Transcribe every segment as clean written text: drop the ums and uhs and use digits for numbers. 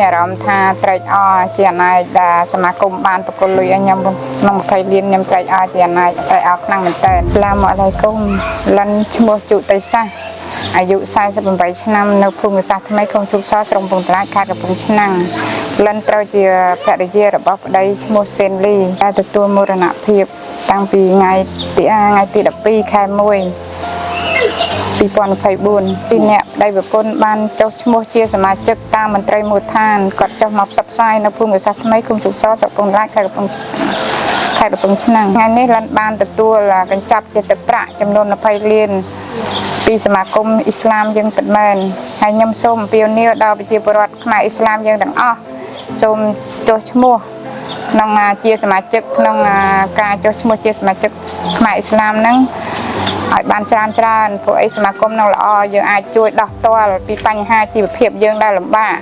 អារម្មណ៍ថាត្រេកអរជាអនាគតដែលសមាគមបានប្រគល់លុយឲ្យខ្ញុំក្នុង20លានខ្ញុំត្រេកអរជាអនាគតត្រេកអរខ្លាំងមែនទែនឡាមអឡៃគុំលិនឈ្មោះជុតិសាសអាយុ48ឆ្នាំនៅភូមិសាស្ត្រថ្មីក្រុងជោគសរស្រុកកំពង់ត្រាចខេត្តកំពង់ឆ្នាំងលិនត្រូវជាភរិយារបស់ប្តីឈ្មោះសេនលីដែលទទួលមរណភាពតាំងពីថ្ងៃទី12ខែ1 2024ពីអ្នកប្តីប្រពន្ធបានចុះឈ្មោះជាសមាជិកតាមមន្ត្រីមូលដ្ឋានគាត់ចុះមកផ្សព្វផ្សាយនៅភូមិសាស្ត្រថ្មីក្រុងជោគសរស្រុកកំពង់ត្រាចខេត្តកំពង់ឆ្នាំងថ្ងៃនេះលិនបានទទួលកញ្ចប់ជាទឹកប្រាក់ចំនួន20លានពីសមាគមអ៊ីស្លាមយើងពិតមែនហើយខ្ញុំសូមអំពាវនាវដល់ប្រជាពលរដ្ឋខ្មែរអ៊ីស្លាមយើងទាំងអស់សូមចុះឈ្មោះក្នុងជាសមាជិកក្នុងការចុះឈ្មោះជាសមាជិកខ្មែរអ៊ីស្លាមហ្នឹងឲ្យបានច្រើនព្រោះអីសមាគមនឹងល្អយើងអាចជួយដោះតល់ពីបញ្ហាជីវភាពយើងដែលលំបាក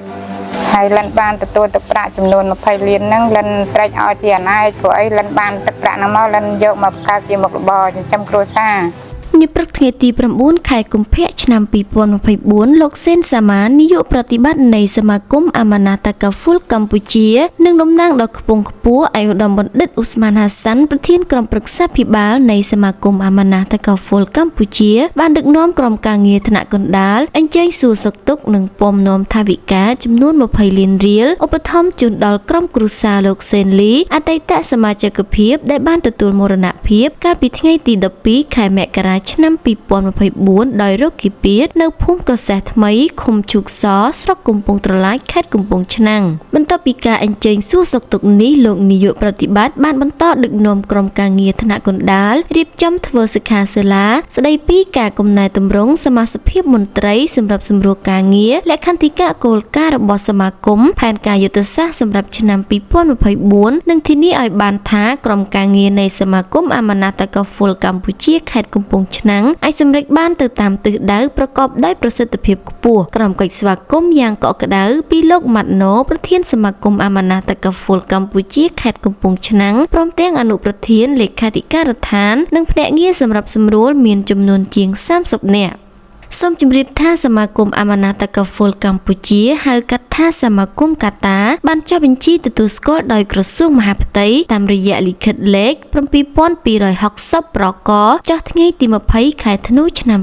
ហើយលិនបានទទួលទឹកប្រាក់ចំនួន20លានហ្នឹងលិនត្រេកអរជាអនាគតព្រោះអីលិនបានទឹកប្រាក់ហ្នឹងមកលិនយកមកបង្កើតជាមុខរបរចិញ្ចឹមគ្រួសារនាព្រឹកថ្ងៃទី9ខែកុម្ភៈឆ្នាំ2024លោកសេនសាម៉ាននាយកប្រតិបត្តិនៃសមាគមអាម៉ាណាតាកាហ្វុលកម្ពុជានិងតំណាងដ៏ខ្ពង់ខ្ពស់ឯកឧត្តមបណ្ឌិតអ៊ូស្មានហាសាន់ប្រធានក្រុមប្រឹក្សាភិបាលនៃសមាគមអាម៉ាណាតាកាហ្វុលកម្ពុជាបានដឹកនាំក្រុមការងារថ្នាក់កណ្ដាលអញ្ជើញសួរសុខទុក្ខនិងពំនាំថវិកាចំនួន20លានរៀលឧបត្ថម្ភជូនដល់ក្រុមគ្រួសារលោកសេនលីអតីតសមាជិកភាពដែលបានទទួលមរណភាពកាលពីថ្ងៃទី12ខែមករាឆ្នាំ2024ដោយរោគគីពាតនៅភូមិក្រសេះថ្មីឃុំជូកសស្រុកកំពង់ត្រឡាចខេត្តកំពង់ឆ្នាំងបន្ទាប់ពីការអញ្ជើញសួរសុខទុក្ខនេះលោកនាយកប្រតិបត្តិបានបន្តដឹកនាំក្រុមការងារថ្នាក់កណ្ដាលរៀបចំធ្វើសិក្ខាសាលាស្ដីពីការកំណែទម្រង់សមាជិកមន្ត្រីសម្រាប់សម្រួលការងារលក្ខន្តិកៈគោលការណ៍របស់សមាគមផែនការយុទ្ធសាស្ត្រសម្រាប់ឆ្នាំ2024និងធានាឲ្យបានថាក្រុមការងារនៃសមាគមអាម៉ាណាតាកាហ្វុលកម្ពុជាខេត្តកំពង់ឆ្នាំងអាចសម្រេចបានទៅតាមទិសដៅប្រកបដោយប្រសិទ្ធភាពខ្ពស់ក្រុមកិច្ចស្វាគមន៍យ៉ាងកក់ក្ដៅពីលោកម៉ាត់ណូប្រធានសមាគមអាម៉ាណាតាកាហ្វុលកម្ពុជាខេត្តកំពង់ឆ្នាំងព្រមទាំងអនុប្រធានលេខាធិការដ្ឋាននិងភ្នាក់ងារសម្រាប់សម្រួលមានចំនួនជាង30នាក់សូមជម្រាបថាសមាគមអាម៉ាណាតាកាហ្វុលកម្ពុជាហៅកាត់ថាសមាគមកាតាបានចុះបញ្ជីទទួលស្គាល់ដោយក្រសួងមហាផ្ទៃតាមរយៈលិខិតលេខ7260ប្រកចុះថ្ងៃទី20ខែធ្នូឆ្នាំ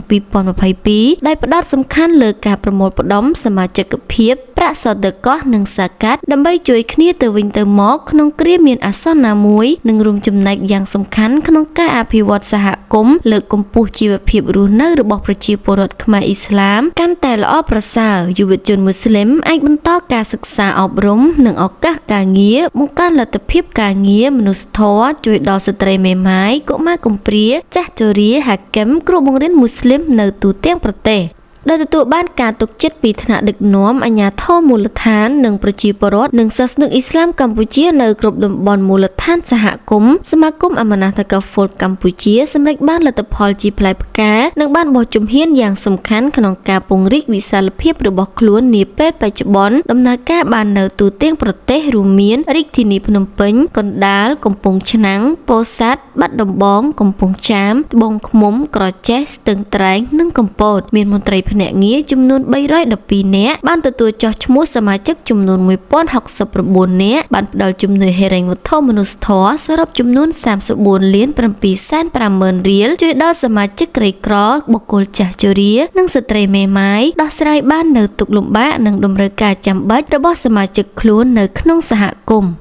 2022ដោយផ្ដោតសំខាន់លើការប្រមូលផ្ដុំសមាជិកភាពប្រាក់សតកោះនិងសាកាត់ដើម្បីជួយគ្នាទៅវិញទៅមកក្នុងគ្រាមានអាសន្នណាមួយនិងរួមចំណែកយ៉ាងសំខាន់ក្នុងការអភិវឌ្ឍសហគមន៍លើកកម្ពស់ជីវភាពរស់នៅរបស់ប្រជាពលរដ្ឋខ្មែរអ៊ីស្លាមកាន់តែល្អប្រសើរយុវជនមូស្លីមអាចបន្តការសិក្សាអប់រំនិងឱកាសការងារបង្កើនលទ្ធភាពការងារមនុស្សធម៌ជួយដល់ស្ត្រីមេម៉ាយកុមារកំព្រាចាស់ជរាហាគមគ្រូបង្រៀនមូស្លីមនៅទូទាំងប្រទេសដែលទទួលបានការទុកចិត្តពីថ្នាក់ដឹកនាំអាជ្ញាធរមូលដ្ឋាននិងប្រជាពលរដ្ឋនិងសាសនិកអ៊ីស្លាមកម្ពុជានៅគ្រប់តំបន់មូលដ្ឋានសហគមន៍សមាគមអាម៉ាណាតាកាហ្វុលកម្ពុជាសម្រេចបានលទ្ធផលជាផ្លែផ្កានិងបានបោះជំហានយ៉ាងសំខាន់ក្នុងការពង្រីកវិសាលភាពរបស់ខ្លួននាពេលបច្ចុប្បន្នដំណើរការបាននៅទូទាំងប្រទេសរួមមានរាជធានីភ្នំពេញកណ្ដាលកំពង់ឆ្នាំងពោធិ៍សាត់បាត់ដំបងកំពង់ចាមត្បូងឃ្មុំក្រចេះស្ទឹងត្រែងនិងកំពតមានមន្ត្រីភ្នាក់ងារចំនួន312នាក់បានទទួលចុះឈ្មោះសមាជិកចំនួន1069នាក់បានផ្ដល់ជំនួយហិរញ្ញវត្ថុមនុស្សធម៌សរុបចំនួន34លាន750,000រៀលជួយដល់សមាជិកក្រីក្របុគ្គលចាស់ជរានិងស្ត្រីមេម៉ាយដោះស្រាយបាននូវទុក្ខលំបាកនិងតម្រូវការចាំបាច់របស់សមាជិកខ្លួននៅក្នុងសហគមន៍